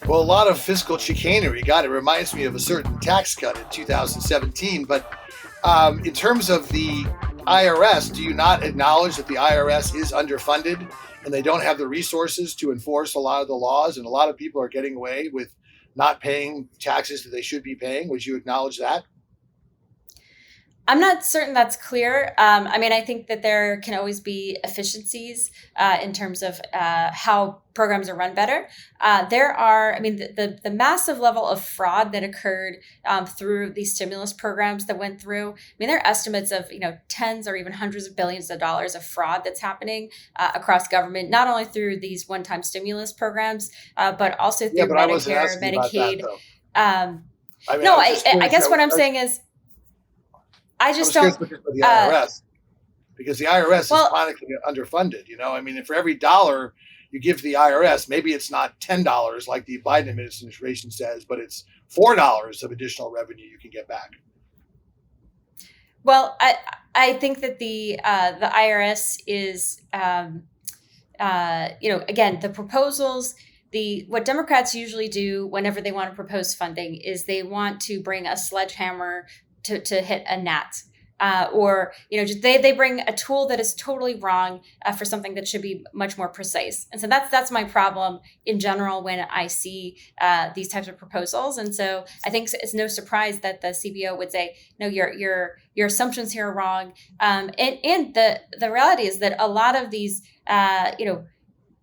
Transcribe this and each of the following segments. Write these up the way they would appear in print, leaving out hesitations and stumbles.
Well, a lot of fiscal chicanery. God, it reminds me of a certain tax cut in 2017. But in terms of the IRS, do you not acknowledge that the IRS is underfunded and they don't have the resources to enforce a lot of the laws, and a lot of people are getting away with not paying taxes that they should be paying? Would you acknowledge that? I'm not certain that's clear. I think that there can always be efficiencies in terms of how programs are run better. The massive level of fraud that occurred through these stimulus programs that went through. There are estimates of tens or even hundreds of billions of dollars of fraud that's happening across government, not only through these one-time stimulus programs, but also through But I wasn't Medicare, asking about that Medicaid. though. No, I was just I curious. guess what I'm saying is I I just was curious don't. about the Uh, IRS because the IRS is well, chronically underfunded. If for every dollar you give to the IRS, maybe it's not $10 like the Biden administration says, but it's $4 of additional revenue you can get back. Well, I think that the IRS is again, the proposals. What Democrats usually do whenever they want to propose funding is they want to bring a sledgehammer to hit a gnat. They bring a tool that is totally wrong for something that should be much more precise. And so that's my problem in general when I see these types of proposals. And so I think it's no surprise that the CBO would say, no, your assumptions here are wrong. And the reality is that a lot of these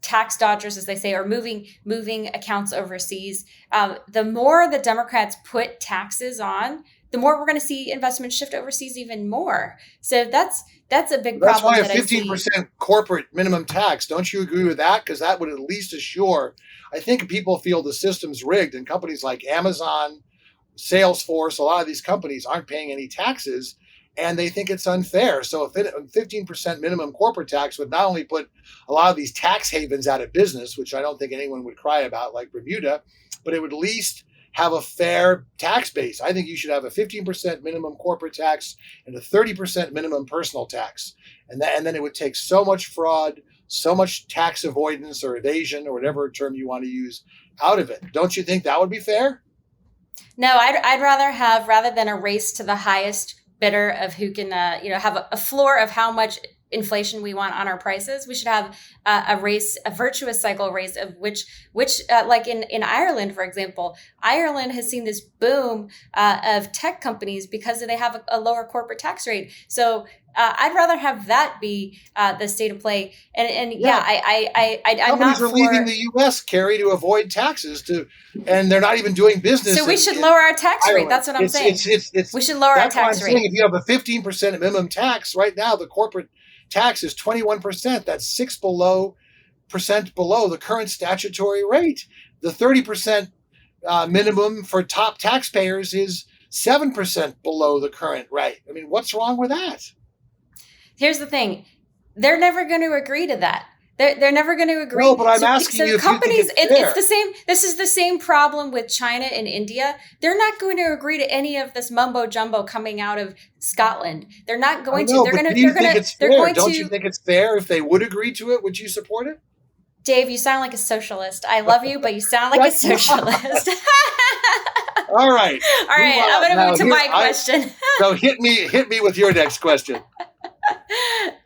tax dodgers, as they say, are moving accounts overseas. The more the Democrats put taxes on, the more we're going to see investment shift overseas even more. So that's a big That's problem. why a that 15% corporate minimum tax. Don't you agree with that? Because that would at least assure. I think people feel the system's rigged, and companies like Amazon, Salesforce, a lot of these companies aren't paying any taxes, and they think it's unfair. So a 15% minimum corporate tax would not only put a lot of these tax havens out of business, which I don't think anyone would cry about, like Bermuda, but it would at least have a fair tax base. I think you should have a 15% minimum corporate tax and a 30% minimum personal tax. And then it would take so much fraud, so much tax avoidance or evasion or whatever term you want to use out of it. Don't you think that would be fair? No, I'd rather than a race to the highest bidder of who can have a floor of how much inflation we want on our prices. We should have a virtuous cycle race of which like in Ireland, for example, Ireland has seen this boom of tech companies because they have a lower corporate tax rate. So I'd rather have that be the state of play. I'm Companies not are leaving the U.S., Carrie, to avoid taxes, and they're not even doing business. So we should lower our tax rate. That's what I'm saying. We should lower our tax rate. If you have a 15% minimum tax right now, the corporate tax is 21%. That's 6% below the current statutory rate. The 30% minimum for top taxpayers is 7% below the current rate. What's wrong with that? Here's the thing. They're never going to agree to that. They're never going to agree. No, but I'm asking you if companies, you think it's fair. It's the same. This is the same problem with China and India. They're not going to agree to any of this mumbo jumbo coming out of Scotland. They're not going to. Don't you think it's fair if they would agree to it? Would you support it? Dave, you sound like a socialist. I love you, but you sound like a socialist. All right. All right. I'm going to move to my question. So hit me with your next question.